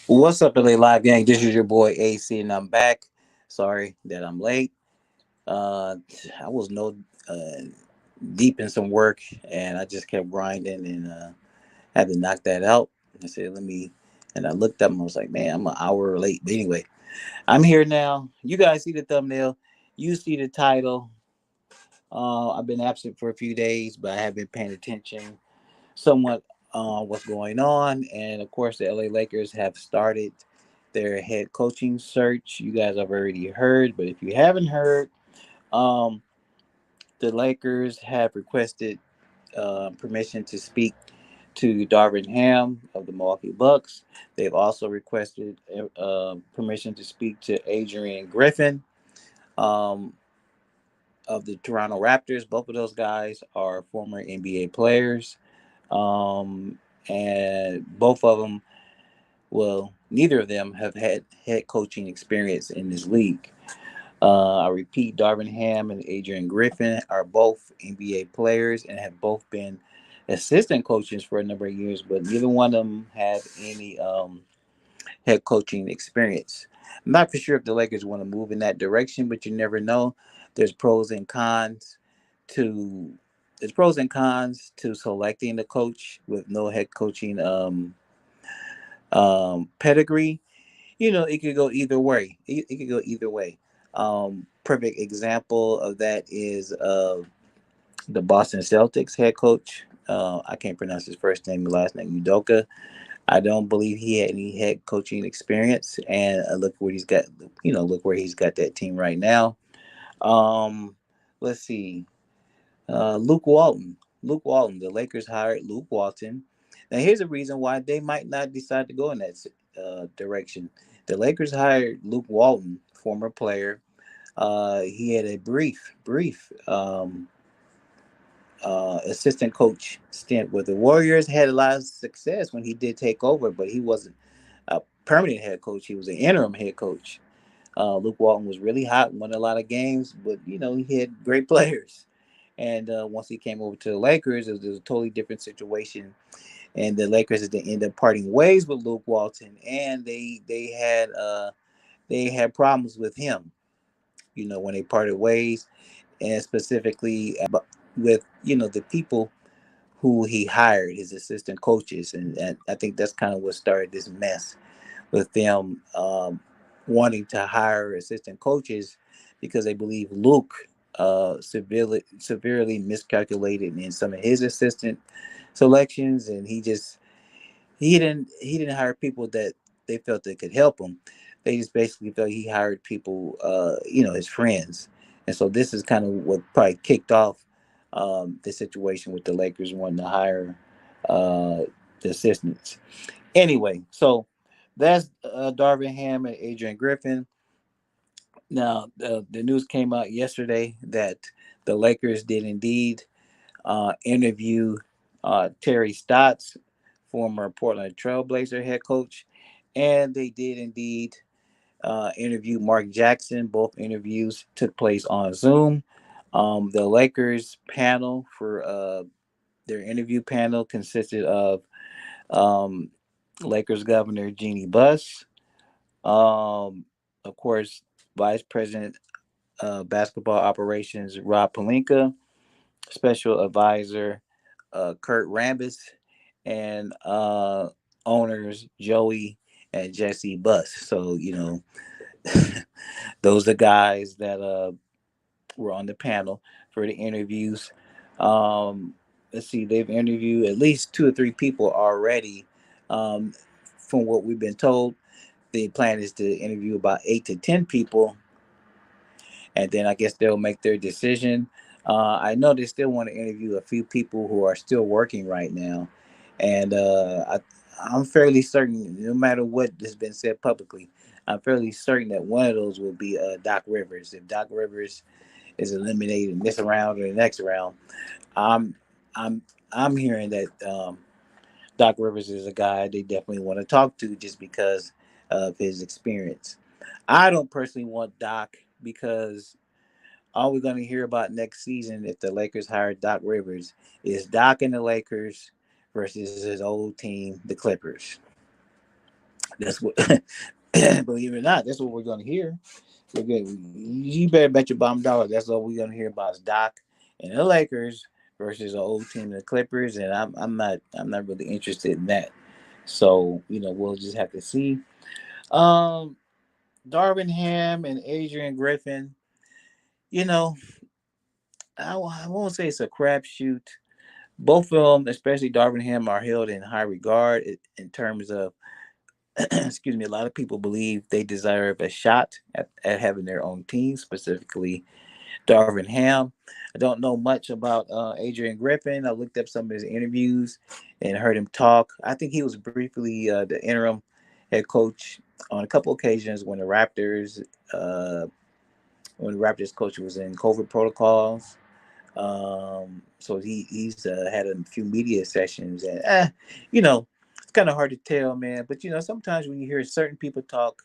What's up, LA Live Gang? This is your boy AC, and I'm back. Sorry that I'm late. Uh, I was uh, deep in some work, and I just kept grinding and had to knock that out. I said, "Let me," and I looked up and I was like, "Man, I'm an hour late." But anyway, I'm here now. You guys see the thumbnail. You see the title. I've been absent for a few days, but I have been paying attention somewhat what's going on. And of course, the LA Lakers have started their head coaching search. You guys have already heard, but if you haven't heard, um, the Lakers have requested permission to speak to Darvin Ham of the Milwaukee Bucks. They've also requested permission to speak to Adrian Griffin um, of the Toronto Raptors. Both of those guys are former NBA players. Um, and both of them, well, neither of them have had head coaching experience in this league. I repeat, Darvin Ham and Adrian Griffin are both NBA players and have both been assistant coaches for a number of years, but neither one of them have any head coaching experience. I'm not for sure if the Lakers want to move in that direction, but you never know. There's pros and cons to there's pros and cons to selecting the coach with no head coaching pedigree. It could go either way. It could go either way. Perfect example of that is the Boston Celtics head coach. I can't pronounce his first name and last name, Udoka. I don't believe he had any head coaching experience, and look where he's got. Look where he's got that team right now. Um, let's see. Luke Walton. Luke Walton. The Lakers hired Luke Walton. Now, here's a reason why they might not decide to go in that direction. The Lakers hired Luke Walton, former player. He had a brief assistant coach stint with the Warriors. Had a lot of success when he did take over, but he wasn't a permanent head coach. He was an interim head coach. Luke Walton was really hot, won a lot of games, but he had great players. And once he came over to the Lakers, it was a totally different situation. And the Lakers had to end up parting ways with Luke Walton, and they had problems with him. When they parted ways, and specifically with the people who he hired, his assistant coaches, and I think that's kind of what started this mess with them wanting to hire assistant coaches because they believe Luke severely miscalculated in some of his assistant selections, and he didn't hire people that they felt that could help him. They just basically felt he hired people, his friends, and so this is kind of what probably kicked off the situation with the Lakers wanting to hire uh, the assistants. Anyway, so that's Darvin Ham and Adrian Griffin. Now, the news came out yesterday that the Lakers did indeed interview Terry Stotts, former Portland Trailblazer head coach, and they did indeed interview Mark Jackson. Both interviews took place on Zoom. The Lakers panel for their interview panel consisted of um, Lakers Governor Jeannie Buss, of course, Vice President Basketball Operations Rob Pelinka, Special Advisor Kurt Rambis, and owners Joey and Jesse Buss. So those are guys that were on the panel for the interviews. Um, let's see, they've interviewed at least two or three people already. Um, from what we've been told, the plan is to interview about 8 to 10 people, and then I guess they'll make their decision. I know they still want to interview a few people who are still working right now, and I'm fairly certain, no matter what has been said publicly, I'm fairly certain that one of those will be Doc Rivers. If Doc Rivers is eliminated in this round or the next round, I'm I'm I'm hearing that Doc Rivers is a guy they definitely want to talk to just because of his experience. I don't personally want Doc because all we're going to hear about next season if the Lakers hire Doc Rivers is Doc and the Lakers versus his old team, the Clippers. That's what, believe it or not, that's what we're going to hear. We're good. You better bet your bottom dollar. That's all we're going to hear about is Doc and the Lakers versus an old team, the Clippers. And I'm not really interested in that. So we'll just have to see. Um, Darvin Ham and Adrian Griffin. You know, I won't say it's a crapshoot. Both of them, especially Darvin Ham, are held in high regard in terms of, excuse me, a lot of people believe they deserve a shot at having their own team, specifically Darvin Ham. I don't know much about Adrian Griffin. I looked up some of his interviews and heard him talk. I think he was briefly the interim head coach on a couple occasions uh, when the Raptors coach was in COVID protocols. So he's had a few media sessions, and it's kind of hard to tell, man. But sometimes when you hear certain people talk,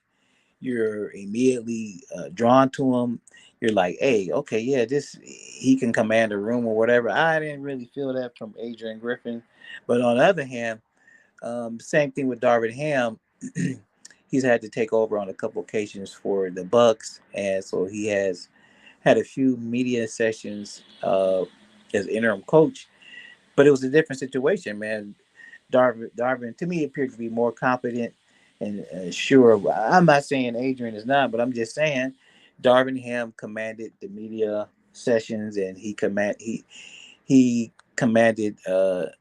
you're immediately drawn to them. You're like, hey, okay, yeah, this he can command a room or whatever. I didn't really feel that from Adrian Griffin, but on the other hand, same thing with Darvin Ham. He's had to take over on a couple occasions for the Bucks, and so he has had a few media sessions as interim coach, but it was a different situation, man. Darvin, to me, appeared to be more competent and sure. I'm not saying Adrian is not, but I'm just saying Darvin Ham commanded the media sessions, and he commanded the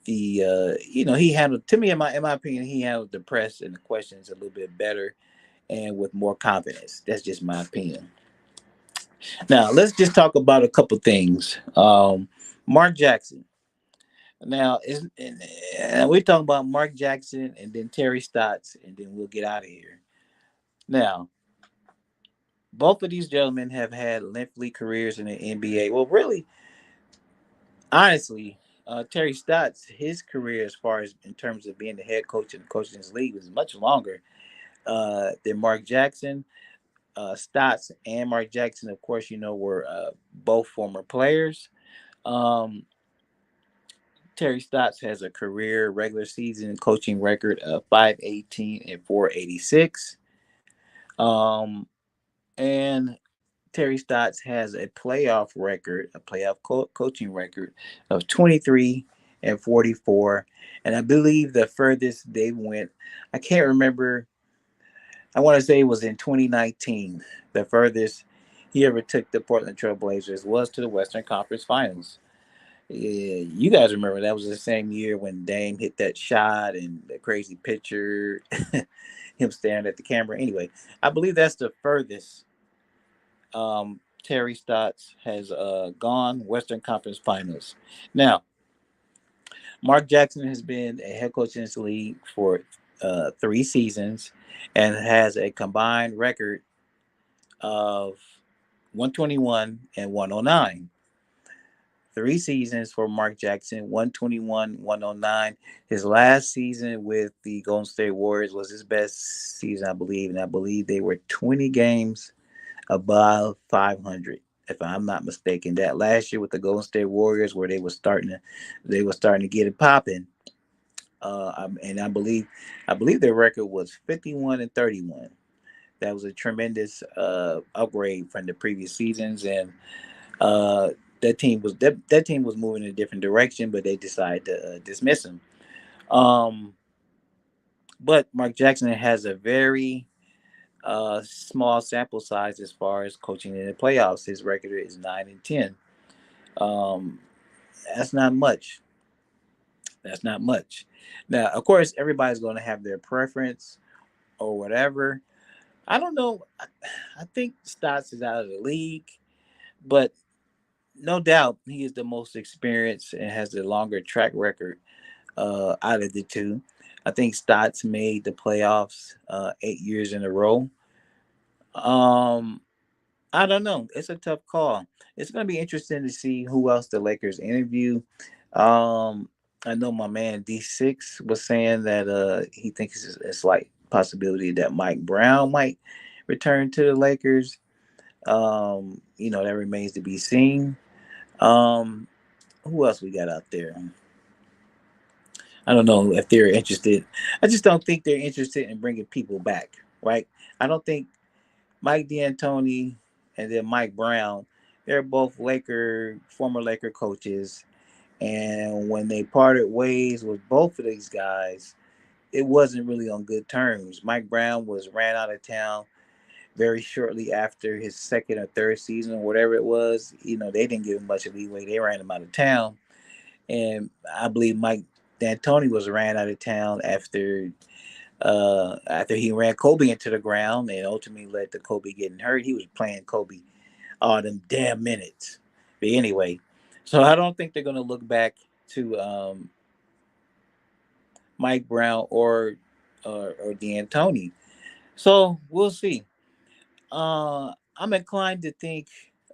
he handled, to me, in my opinion, he handled the press and the questions a little bit better and with more confidence. That's just my opinion. Now let's just talk about a couple things. Mark Jackson. Now, and we're talking about Mark Jackson and then Terry Stotts, and then we'll get out of here. Now, both of these gentlemen have had lengthy careers in the NBA. Well, really, honestly, Terry Stotts, his career, as far as in terms of being the head coach and coaching this league, was much longer than Mark Jackson. Stotts and Mark Jackson, of course, were both former players. Um, Terry Stotts has a career regular season coaching record of 518 and 486. Um, and Terry Stotts has a playoff record, a playoff coaching record of 23 and 44. And I believe the furthest they went, I can't remember, I want to say it was in 2019. The furthest he ever took the Portland Trailblazers was to the Western Conference Finals. Yeah, you guys remember that was the same year when Dame hit that shot and the crazy picture, him staring at the camera. Anyway, I believe that's the furthest Terry Stotts has gone, Western Conference Finals. Now, Mark Jackson has been a head coach in this league for 3 seasons and has a combined record of 121 and 109. 3 seasons for Mark Jackson, 121, 109. His last season with the Golden State Warriors was his best season, I believe, and I believe they were 20 games above 500, if I'm not mistaken. That last year with the Golden State Warriors, where they were starting to get it popping. And I believe their record was 51 and 31. That was a tremendous upgrade from the previous seasons, and uh, that team was moving in a different direction, but they decided to dismiss him. Um, but Mark Jackson has a very small sample size as far as coaching in the playoffs. His record is 9 and 10. Um, that's not much. That's not much. Now, of course, everybody's going to have their preference or whatever. I don't know. I think Stotts is out of the league, but no doubt he is the most experienced and has the longer track record out of the two. I think Stotts made the playoffs 8 years in a row. Um, I don't know. It's a tough call. It's going to be interesting to see who else the Lakers interview. Um, I know my man D6 was saying that he thinks it's like possibility that Mike Brown might return to the Lakers. That remains to be seen. Um, who else we got out there? I don't know if they're interested. I just don't think they're interested in bringing people back, right? I don't think Mike D'Antoni and then Mike Brown, they're both former Laker coaches. And when they parted ways with both of these guys, it wasn't really on good terms. Mike Brown was ran out of town very shortly after his second or third season, or whatever it was. They didn't give him much leeway. They ran him out of town. And I believe Mike D'Antoni was ran out of town after he ran Kobe into the ground and ultimately led to Kobe getting hurt. He was playing Kobe all them damn minutes. But anyway, so I don't think they're going to look back to Mike Brown or D'Antoni. So we'll see. I'm inclined to think,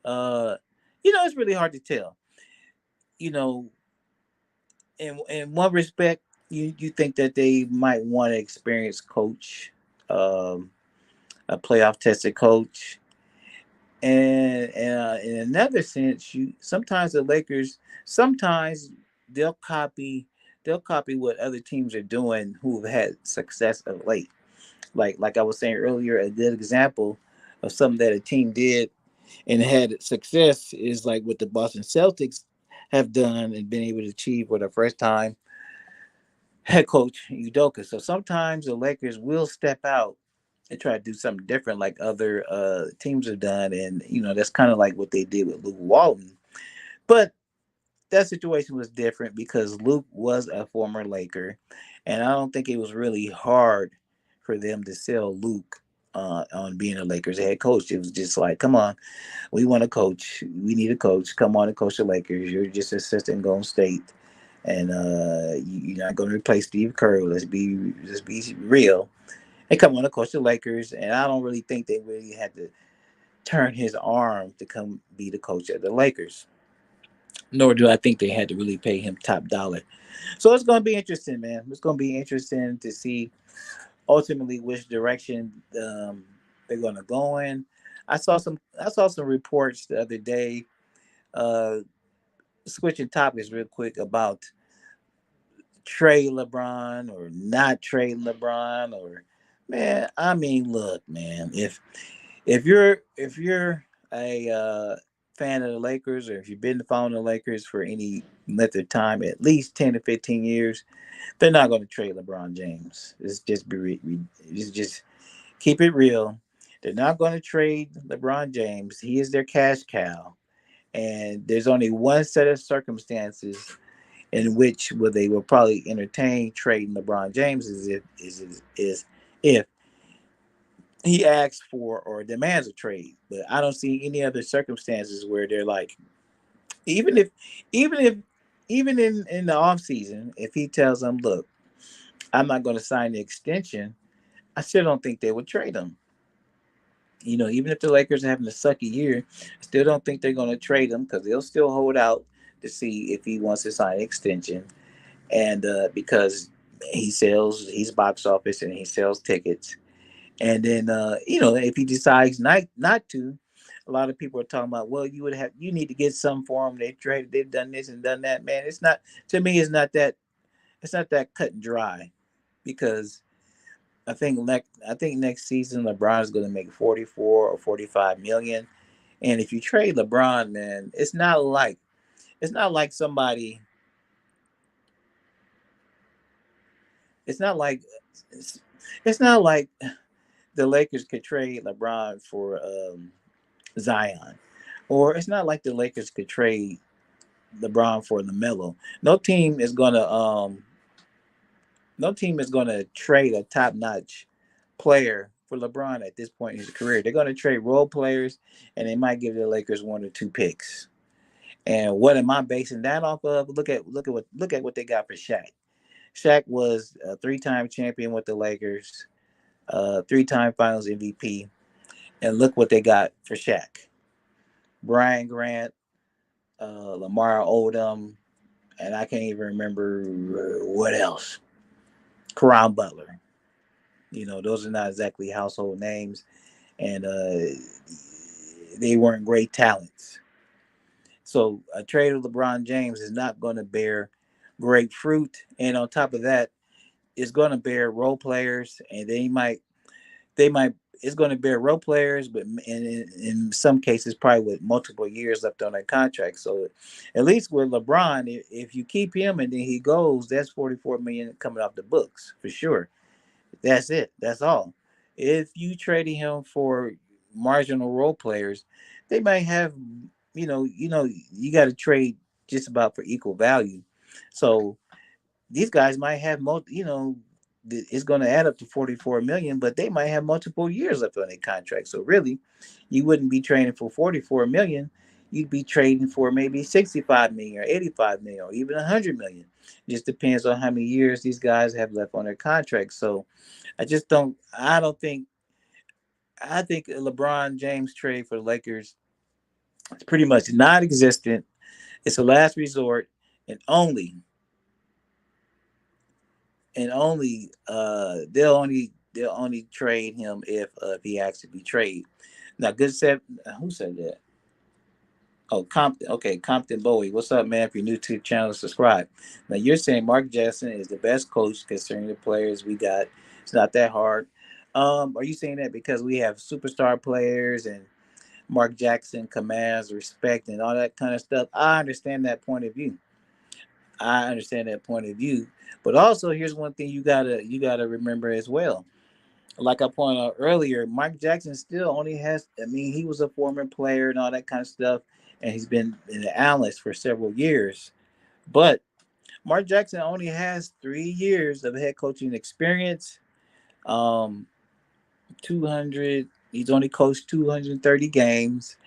uh, it's really hard to tell. You know, in one respect, you think that they might want to experience coach, um, a playoff tested coach, and in another sense, you sometimes the Lakers sometimes they'll copy they'll copy what other teams are doing who've had success of late. Like I was saying earlier, a good example of something that a team did and had success is like what the Boston Celtics have done and been able to achieve for the first time head coach Udoka. So sometimes the Lakers will step out and try to do something different like other teams have done. And, that's kind of like what they did with Luke Walton. But that situation was different because Luke was a former Laker. And I don't think it was really hard for them to sell Luke on being a Lakers head coach. It was just like, come on, we want a coach. We need a coach. Come on and coach the Lakers. You're just assistant Golden State, and you're not going to replace Steve Kerr. Let's be real. And come on and coach the Lakers. And I don't really think they really had to turn his arm to come be the coach of the Lakers. Nor do I think they had to really pay him top dollar. So it's going to be interesting, man. It's going to be interesting to see ultimately which direction they're going to go in. I saw some reports the other day, uh, switching topics real quick about trade LeBron or not trade LeBron or man. I mean, look, man. If you're a fan of the Lakers or if you've been following the Lakers for any length of time, at least 10 to 15 years, they're not going to trade LeBron James. Just keep it real. They're not going to trade LeBron James. He is their cash cow. And there's only one set of circumstances in which they will probably entertain trading LeBron James is if he asks for or demands a trade. But I don't see any other circumstances where they're like, even if even if even in the off season, if he tells them, look, I'm not going to sign the extension, I still don't think they would trade him. Even if the Lakers are having a sucky year, I still don't think they're going to trade him because they'll still hold out to see if he wants to sign an extension. And because he's box office and he sells tickets. And then, if he decides not to, a lot of people are talking about, well, you need to get some for him. They've done this and done that. Man, it's not, to me, it's not that cut and dry because I think next season LeBron is going to make 44 or 45 million. And if you trade LeBron, man, it's not like somebody. It's not like it's, it's not like the Lakers could trade LeBron for Zion, or it's not like the Lakers could trade LeBron for LaMelo. No team is gonna trade a top notch player for LeBron at this point in his career. They're gonna trade role players, and they might give the Lakers one or two picks. And what am I basing that off of? Look at what they got for Shaq. Shaq was a three-time champion with the Lakers, three-time Finals MVP, and look what they got for Shaq: Brian Grant, Lamar Odom, and I can't even remember what else. Karan Butler. Those are not exactly household names, and they weren't great talents. So a trade of LeBron James is not going to bear great fruit, and on top of that, it's going to bear role players, and they might it's going to bear role players, but in some cases probably with multiple years left on their contract. So at least with LeBron, if you keep him and then he goes, that's 44 million coming off the books for sure. That's it. That's all. If you traded him for marginal role players, they might have, you got to trade just about for equal value. So these guys might have it's going to add up to 44 million, but they might have multiple years left on their contract. So really, you wouldn't be trading for 44 million. You'd be trading for maybe 65 million or 85 million or even 100 million. It just depends on how many years these guys have left on their contract. So I don't think, I think a LeBron James trade for the Lakers is pretty much non existent. It's a last resort, and they'll only trade him if he asks to be traded. Now, good said, who said that? Oh, Compton. Okay, Compton Bowie. What's up, man? If you're new to the channel, subscribe. Now, you're saying Mark Jackson is the best coach concerning the players we got. It's not that hard. Are you saying that because we have superstar players and Mark Jackson commands respect and all that kind of stuff? I understand that point of view. I understand that point of view. But also, here's one thing you gotta remember as well. Like I pointed out earlier, Mike Jackson still only has. I mean, he was a former player and all that kind of stuff, and he's been an analyst for several years. But Mark Jackson only has 3 years of head coaching experience. Um, 200. He's only coached 230 games,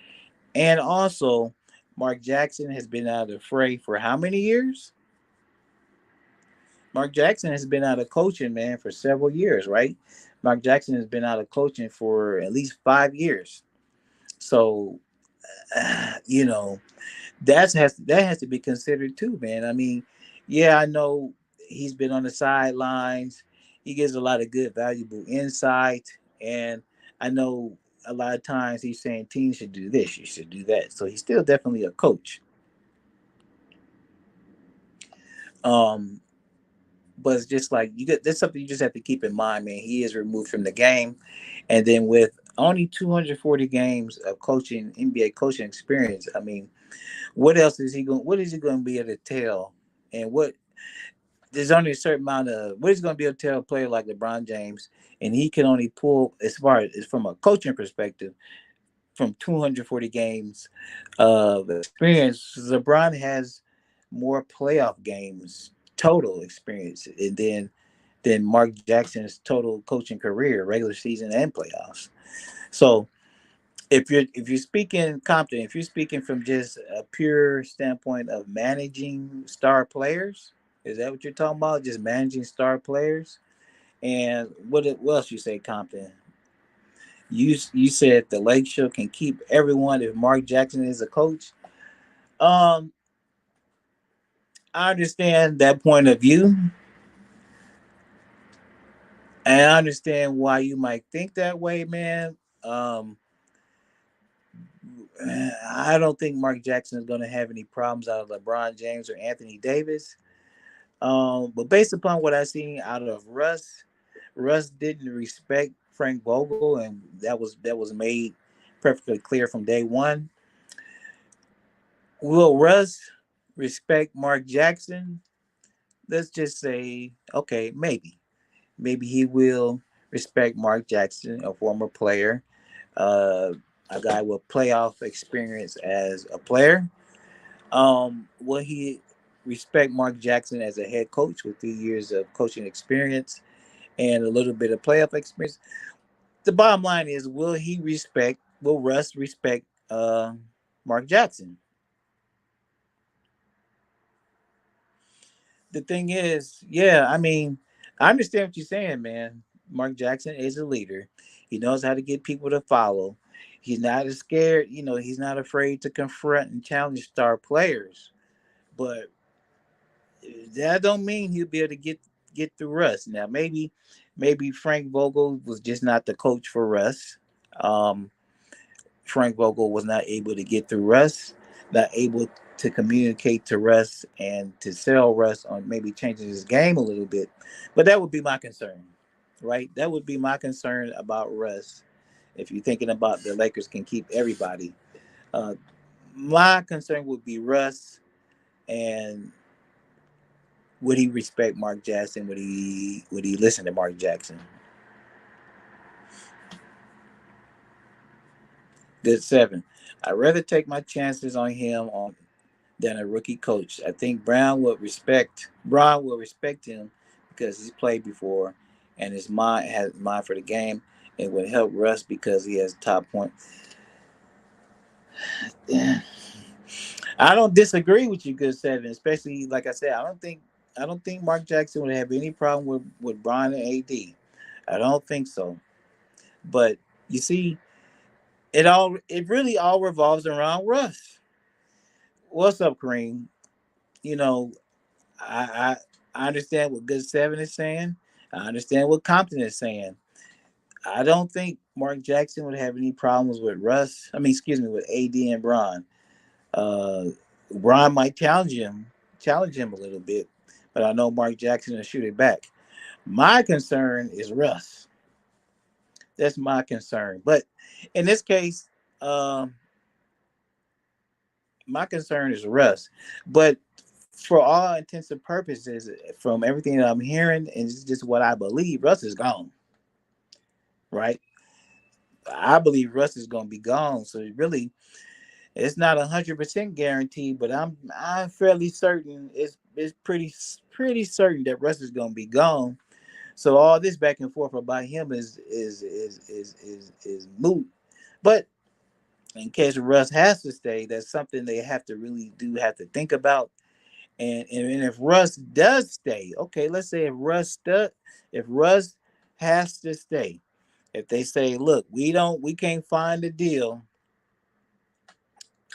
and also Mark Jackson has been out of the fray for how many years? Mark Jackson has been out of coaching, man, for several years, right? Mark Jackson has been out of coaching for at least 5 years. So, you know, that has to be considered too, man. I mean, yeah, I know he's been on the sidelines. He gives a lot of good, valuable insight, and I know a lot of times he's saying teams should do this, you should do that. So he's still definitely a coach. Um, but it's just like you get that's something you just have to keep in mind, man. He is removed from the game, and then with only 240 games of coaching, NBA coaching experience, I mean, what else is he going? What is he going to be able to tell? And what there's only a certain amount of what he's going to be able to tell a player like LeBron James, and he can only pull as far as from a coaching perspective from 240 games of experience. LeBron has more playoff games total experience, and than Mark Jackson's total coaching career, regular season and playoffs. So if you're speaking Compton, if you're speaking from just a pure standpoint of managing star players, is that what you're talking about? Just managing star players? And what else you say, Compton? You said the Lake Show can keep everyone if Mark Jackson is a coach. Um, I understand that point of view, and I understand why you might think that way, man. Um, I don't think Mark Jackson is going to have any problems out of LeBron James or Anthony Davis. But based upon what I've seen out of Russ, Russ didn't respect Frank Vogel, and that was made perfectly clear from day one. Will Russ respect Mark Jackson? Let's just say, okay, maybe he will respect Mark Jackson, a former player, uh, a guy with playoff experience as a player. Will he respect Mark Jackson as a head coach with 3 years of coaching experience and a little bit of playoff experience? The bottom line is, will Russ respect Mark Jackson? The thing is, yeah, I mean, I understand what you're saying, man. Mark Jackson is a leader. He knows how to get people to follow. He's not as scared, he's not afraid to confront and challenge star players. But that don't mean he'll be able to get through Russ. Now maybe Frank Vogel was just not the coach for Russ. Um, Frank Vogel was not able to get through Russ. not able to communicate to Russ and to sell Russ on maybe changing his game a little bit. But that would be my concern, right? That would be my concern about Russ. If you're thinking about the Lakers can keep everybody, uh, my concern would be Russ, and would he respect Mark Jackson? Would he listen to Mark Jackson? Good seven. I'd rather take my chances on him on than a rookie coach. I think Brown will respect him because he's played before and his mind has mind for the game. It would help Russ because he has top point. I don't disagree with you, good seven. Especially like I said, I don't think Mark Jackson would have any problem with Brian and AD. I don't think so. But you see, it really all revolves around Russ. What's up, Kareem? You know, I I understand what Good Seven is saying. I understand what Compton is saying. I don't think Mark Jackson would have any problems with Russ. I mean, excuse me, with AD and Bron. Uh, Bron might challenge him a little bit, but I know Mark Jackson will shoot it back. My concern is Russ. That's my concern. But in this case, um, my concern is Russ. But for all intents and purposes, from everything that I'm hearing and it's just what I believe, Russ is gone. Right? I believe Russ is going to be gone. So really, it's not 100% guaranteed, but I'm fairly certain it's pretty certain that Russ is going to be gone. So all this back and forth about him is moot. But in case Russ has to stay, that's something they have to really do have to think about. And if Russ does stay, okay, let's say if Russ has to stay, if they say, look, we can't find a deal,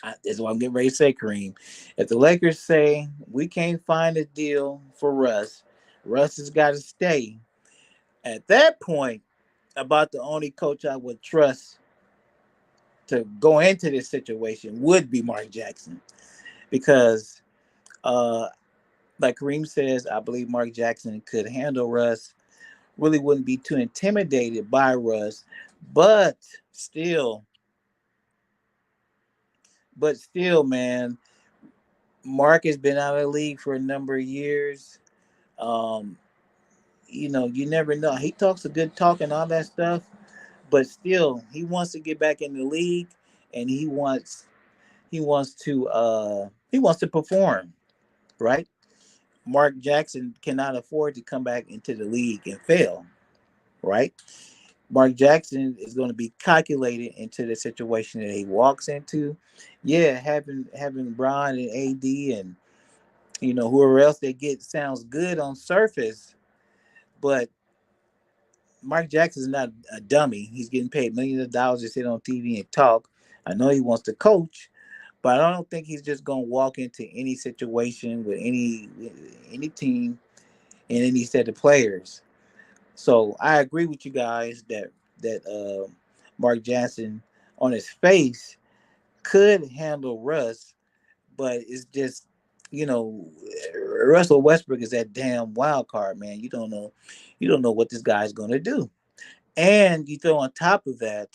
that's what I'm getting ready to say, Kareem. If the Lakers say we can't find a deal for Russ, Russ has got to stay. At that point, about the only coach I would trust to go into this situation would be Mark Jackson, because uh, like Kareem says, I believe Mark Jackson could handle Russ. Really wouldn't be too intimidated by Russ, but still, man, Mark has been out of the league for a number of years. Um, you never know. He talks a good talk and all that stuff, but still, he wants to get back in the league, and he wants to perform, right? Mark Jackson cannot afford to come back into the league and fail, right? Mark Jackson is going to be calculated into the situation that he walks into. Yeah, having Brian and AD and whoever else they get sounds good on surface, but Mark Jackson is not a dummy. He's getting paid millions of dollars to sit on TV and talk. I know he wants to coach, but I don't think he's just going to walk into any situation with any team and any set of players. So I agree with you guys that Mark Jackson on his face could handle Russ, but it's just you know Russell Westbrook is that damn wild card, man. You don't know what this guy's going to do, and you throw on top of that,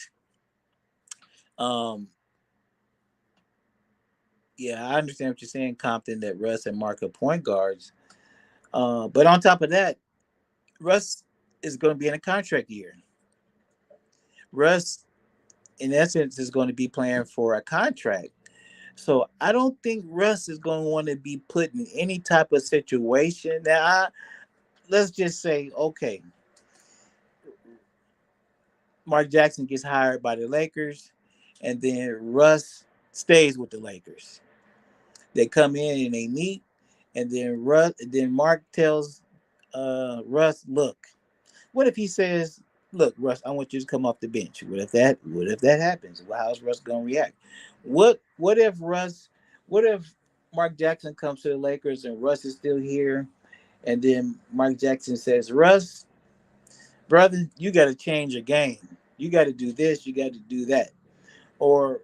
um, yeah, I understand what you're saying, Compton, that Russ and Mark are point guards, but on top of that, Russ is going to be in a contract year. Russ, in essence, is going to be playing for a contract. So I don't think Russ is going to want to be put in any type of situation. Now, let's just say, okay, Mark Jackson gets hired by the Lakers, and then Russ stays with the Lakers. They come in and they meet, and then Mark tells Russ, "Look, what if he says, look, Russ, I want you to come off the bench. What if that happens? Well, how's Russ gonna react? What if Mark Jackson comes to the Lakers and Russ is still here, and then Mark Jackson says, Russ, brother, you got to change your game. You got to do this. You got to do that. Or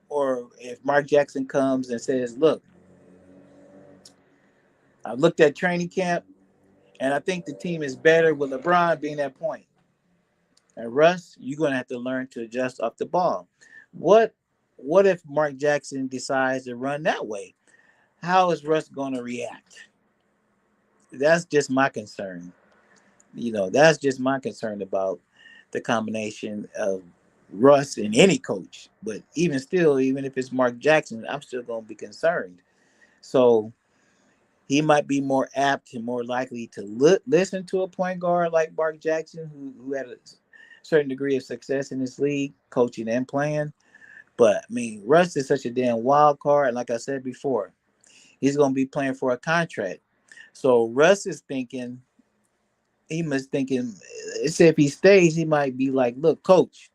or if Mark Jackson comes and says, "Look, I looked at training camp, and I think the team is better with LeBron being at point. And Russ, you're gonna have to learn to adjust off the ball." What what if Mark Jackson decides to run that way? How is Russ gonna react? That's just my concern. That's just my concern about the combination of Russ and any coach. But even still, even if it's Mark Jackson, I'm still gonna be concerned. So he might be more apt and more likely to listen to a point guard like Mark Jackson, who had a certain degree of success in this league, coaching and playing. But I mean, Russ is such a damn wild card, and like I said before, he's going to be playing for a contract. So Russ is thinking, he must thinking, say if he stays, he might be like, "Look, coach,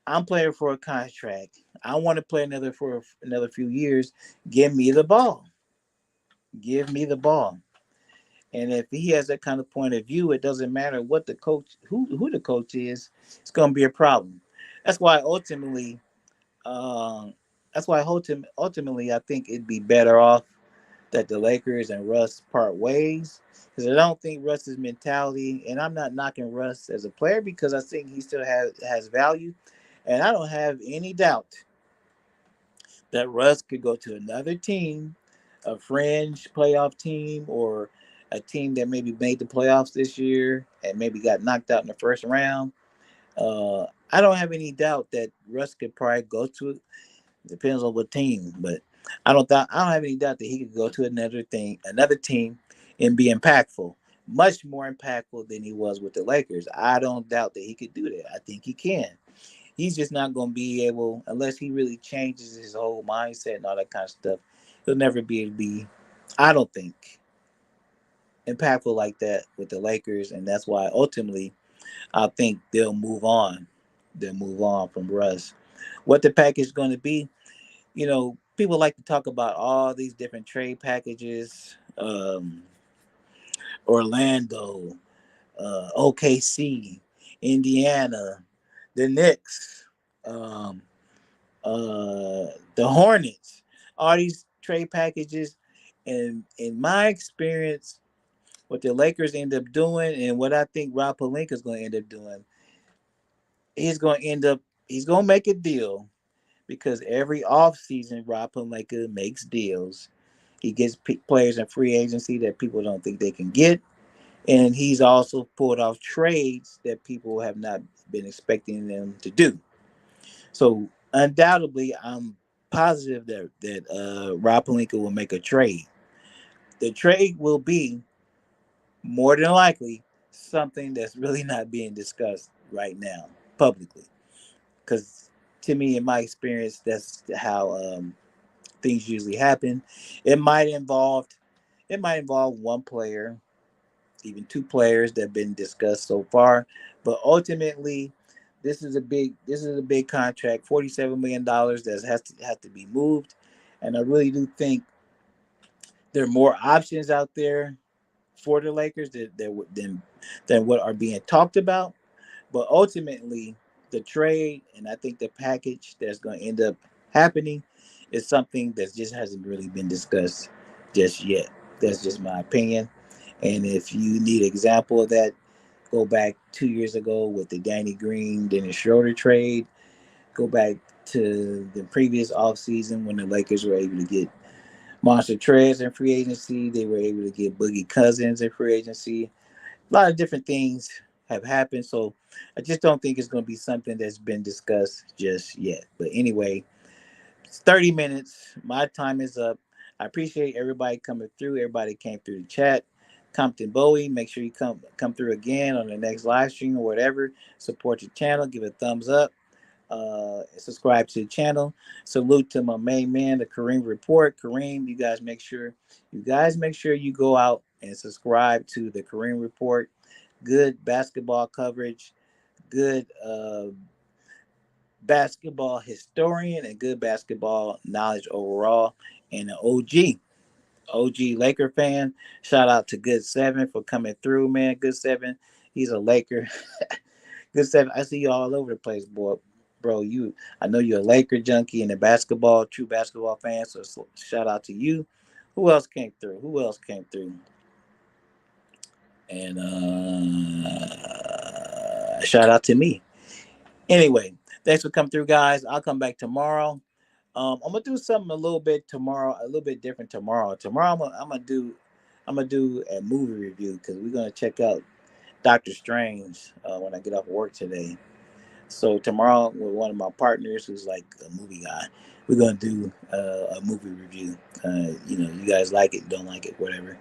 I'm playing for a contract. I want to play another few years. Give me the ball. Give me the ball." And if he has that kind of point of view, it doesn't matter what the coach, who the coach is, it's going to be a problem. That's why ultimately, um, ultimately, I think it'd be better off that the Lakers and Russ part ways, because I don't think Russ's mentality, and I'm not knocking Russ as a player because I think he still has value, and I don't have any doubt that Russ could go to another team, a fringe playoff team, or a team that maybe made the playoffs this year and maybe got knocked out in the first round. I don't have any doubt that Russ could probably go to it. Depends on what team, but I don't have any doubt that he could go to another team, and be impactful, much more impactful than he was with the Lakers. I don't doubt that he could do that. I think he can. He's just not going to be able, unless he really changes his whole mindset and all that kind of stuff. He'll never be able to be, I don't think, impactful like that with the Lakers, and that's why ultimately I think they'll move on. They'll move on from Russ. What the package is going to be, people like to talk about all these different trade packages. Orlando, OKC, Indiana, the Knicks. Um, the Hornets, all these trade packages. And in my experience, what the Lakers end up doing and what I think Rob Pelinka is going to end up doing, he's going to end up, he's going to make a deal because every offseason, Rob Pelinka makes deals. He gets players in free agency that people don't think they can get. And he's also pulled off trades that people have not been expecting them to do. So undoubtedly, I'm positive that Rob Pelinka will make a trade. The trade will be more than likely something that's really not being discussed right now publicly. Because to me, in my experience, that's how things usually happen. It might involve it might involve one player, even two players that have been discussed so far, but ultimately this is a big contract, $47 million that has to be moved, and I really do think there are more options out there for the Lakers than what are being talked about. But ultimately, the trade and I think the package that's going to end up happening is something that just hasn't really been discussed just yet. That's just my opinion. And if you need an example of that, go back 2 years ago with the Danny Green, Dennis Schroeder trade. Go back to the previous offseason when the Lakers were able to get Monster Trez in free agency. They were able to get Boogie Cousins in free agency. A lot of different things have happened. So I just don't think it's going to be something that's been discussed just yet. But anyway, it's 30 minutes. My time is up. I appreciate everybody coming through. Everybody came through the chat. Compton Bowie, make sure you come through again on the next live stream or whatever. Support the channel. Give a thumbs up. Subscribe to the channel. Salute to my main man, the Kareem Report. Kareem, you guys make sure you go out and subscribe to the Kareem Report. Good basketball coverage, good basketball historian, and good basketball knowledge overall. And an OG Laker fan. Shout out to Good Seven for coming through, man. Good Seven, he's a Laker. Good Seven, I see you all over the place, boy. bro. I know you're a Laker junkie and a true basketball fan. So shout out to you. Who else came through? Who else came through? And shout out to me. Anyway, thanks for coming through, guys. I'll come back tomorrow. I'm gonna do something a little bit tomorrow, a little bit different tomorrow. Tomorrow, I'm gonna do a movie review because we're gonna check out Doctor Strange when I get off work today. So tomorrow, with one of my partners who's like a movie guy, we're gonna do a movie review. You guys like it, don't like it, whatever.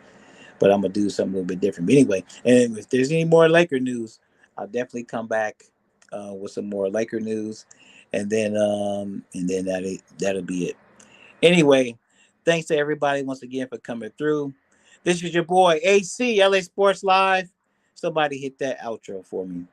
But I'm gonna do something a little bit different. But anyway, and if there's any more Laker news, I'll definitely come back with some more Laker news, and then that'll be it. Anyway, thanks to everybody once again for coming through. This is your boy AC LA Sports Live. Somebody hit that outro for me.